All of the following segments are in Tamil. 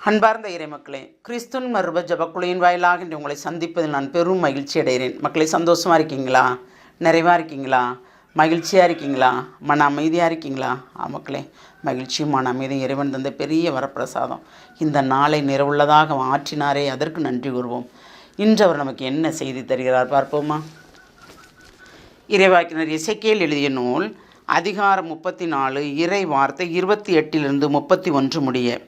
அன்பார்ந்த இறைமக்களே, கிறிஸ்துவின் மறுப ஜபக்குழுவின் வாயிலாக இன்று உங்களை சந்திப்பதில் நான் பெரும் மகிழ்ச்சி அடைகிறேன். மக்களை, சந்தோஷமாக இருக்கீங்களா? நிறைவாக இருக்கீங்களா? மகிழ்ச்சியாக இருக்கீங்களா? மன அமைதியாக இருக்கீங்களா? மக்களே, மகிழ்ச்சியும் மன அமைதியும் இறைவன் தந்த பெரிய வரப்பிரசாதம். இந்த நாளை நிறைவுள்ளதாக ஆற்றினாரே, அதற்கு நன்றி கூறுவோம். இன்று அவர் நமக்கு என்ன செய்தி தருகிறார் பார்ப்போமா? இறைவாக்கினர் எசேக்கியேல் எழுதிய நூல் அதிகாரம் 34 இறை வார்த்தை 28 31 முடிய.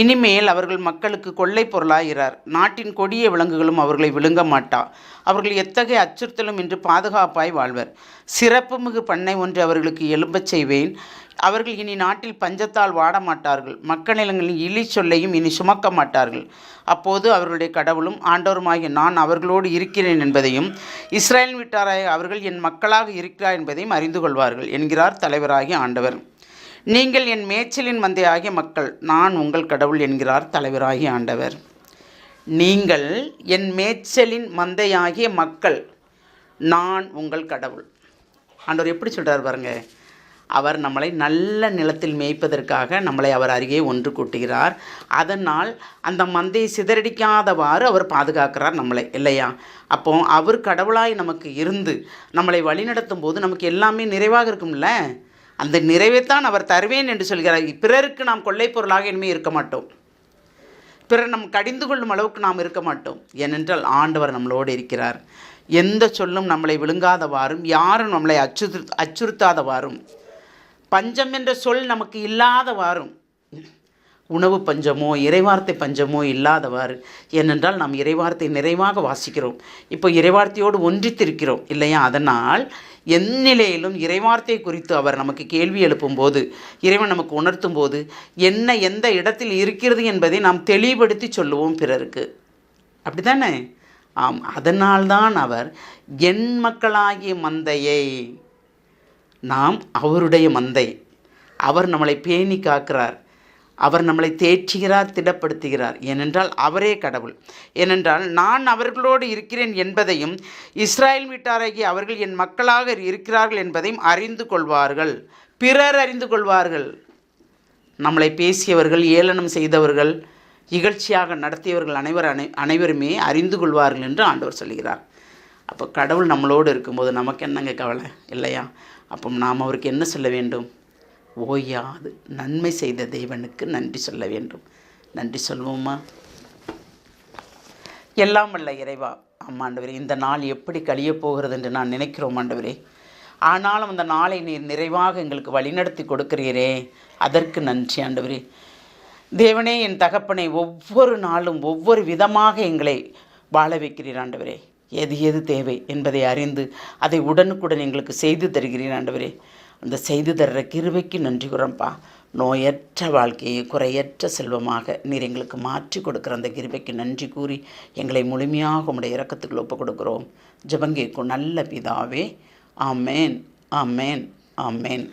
இனிமேல் அவர்கள் மக்களுக்கு கொள்ளை பொருளாகிறார். நாட்டின் கொடிய விலங்குகளும் அவர்களை விழுங்க மாட்டா. அவர்கள் எத்தகைய அச்சுறுத்தலும் இன்று பாதுகாப்பாய் வாழ்வர். சிறப்புமிகு பண்ணை ஒன்று அவர்களுக்கு எழும்பச் செய்வேன். அவர்கள் இனி நாட்டில் பஞ்சத்தால் வாட மாட்டார்கள். மக்கள் நிலங்களின் இழி சொல்லையும் இனி சுமக்க மாட்டார்கள். அப்போது அவர்களுடைய கடவுளும் ஆண்டவருமாகிய நான் அவர்களோடு இருக்கிறேன் என்பதையும், இஸ்ரேல் வீட்டாராய அவர்கள் என் மக்களாக இருக்கிறார் என்பதையும் அறிந்து கொள்வார்கள் என்கிறார் தலைவராகிய ஆண்டவர். நீங்கள் என் மேய்ச்சலின் மந்தையாகிய மக்கள், நான் உங்கள் கடவுள் என்கிறார் தலைவராகிய ஆண்டவர். நீங்கள் என் மேய்ச்சலின் மந்தையாகிய மக்கள், நான் உங்கள் கடவுள். ஆண்டவர் எப்படி சொல்கிறார் பாருங்க. அவர் நம்மளை நல்ல நிலத்தில் மேய்ப்பதற்காக நம்மளை அவர் அருகே ஒன்று கூட்டுகிறார். அதனால் அந்த மந்தையை சிதறடிக்காதவாறு அவர் பாதுகாக்கிறார் நம்மளை, இல்லையா? அப்போ அவர் கடவுளாய் நமக்கு இருந்து நம்மளை வழிநடத்தும் போது நமக்கு எல்லாமே நிறைவாக இருக்கும்ல. அந்த நிறைவைத்தான் அவர் தருவேன் என்று சொல்கிறார். பிறருக்கு நாம் கொள்ளை பொருளாக இனிமேல் இருக்க மாட்டோம். பிறர் நம் கடிந்து கொள்ளும் அளவுக்கு நாம் இருக்க மாட்டோம். ஏனென்றால் ஆண்டவர் நம்மளோடு இருக்கிறார். எந்த சொல்லும் நம்மளை விழுங்காதவாறும், யாரும் நம்மளை அச்சுறுத்தாதவாறும், பஞ்சம் என்ற சொல் நமக்கு இல்லாதவாறும், உணவு பஞ்சமோ இறைவார்த்தை பஞ்சமோ இல்லாதவாறு. ஏனென்றால் நாம் இறைவார்த்தை நிறைவாக வாசிக்கிறோம். இப்போ இறைவார்த்தையோடு ஒன்றித்திருக்கிறோம், இல்லையா? அதனால் எந்நிலையிலும் இறைவார்த்தை குறித்து அவர் நமக்கு கேள்வி எழுப்பும்போது, இறைவன் நமக்கு உணர்த்தும் போது என்ன எந்த இடத்தில் இருக்கிறது என்பதை நாம் தெளிவுபடுத்தி சொல்லுவோம் பிறருக்கு. அப்படி தானே? ஆம். அதனால்தான் அவர் என் மக்களாகிய மந்தையை, நாம் அவருடைய மந்தை. அவர் நம்மளை பேணி காக்கிறார். அவர் நம்மளை தேற்றுகிறார், திடப்படுத்துகிறார். ஏனென்றால் அவரே கடவுள். ஏனென்றால் நான் அவர்களோடு இருக்கிறேன் என்பதையும், இஸ்ரேல் வீட்டாராகிய அவர்கள் என் மக்களாக இருக்கிறார்கள் என்பதையும் அறிந்து கொள்வார்கள். பிறர் அறிந்து கொள்வார்கள். நம்மளை பேசியவர்கள், ஏளனம் செய்தவர்கள், இகழ்ச்சியாக நடத்தியவர்கள் அனைவருமே அறிந்து கொள்வார்கள் என்று ஆண்டவர் சொல்கிறார். அப்போ கடவுள் நம்மளோடு இருக்கும்போது நமக்கு என்னங்க கவலை, இல்லையா? அப்போ நாம் அவருக்கு என்ன சொல்ல வேண்டும்? ஓயாது நன்மை செய்த தேவனுக்கு நன்றி சொல்ல வேண்டும். நன்றி சொல்வோமா? எல்லாம் வல்ல இறைவா, ஆண்டவரே, இந்த நாள் எப்படி கழியப் போகிறது என்று நான் நினைக்கிறோம் ஆண்டவரே. ஆனாலும் அந்த நாளை நீர் நிறைவாக எங்களுக்கு வழிநடத்தி கொடுக்கிறீரே, அதற்கு நன்றி ஆண்டவரே. தேவனே, என் தகப்பனை, ஒவ்வொரு நாளும் ஒவ்வொரு விதமாக எங்களை வாழ வைக்கிறீர் ஆண்டவரே. எது எது தேவை என்பதை அறிந்து அதை உடனுக்குடன் எங்களுக்கு செய்து தருகிறீர் ஆண்டவரே. அந்த செய்து தர்ற கிருபைக்கு நன்றி கூறப்பா. நோயற்ற வாழ்க்கையை குறையற்ற செல்வமாக நீர் எங்களுக்கு மாற்றி கொடுக்குற அந்த கிருபைக்கு நன்றி கூறி எங்களை முழுமையாக உடைய இரக்கத்துக்கு ஒப்புக் கொடுக்குறோம். ஜெபம் கேட்கும் நல்ல பிதாவே. ஆமேன், ஆமேன், ஆமேன்.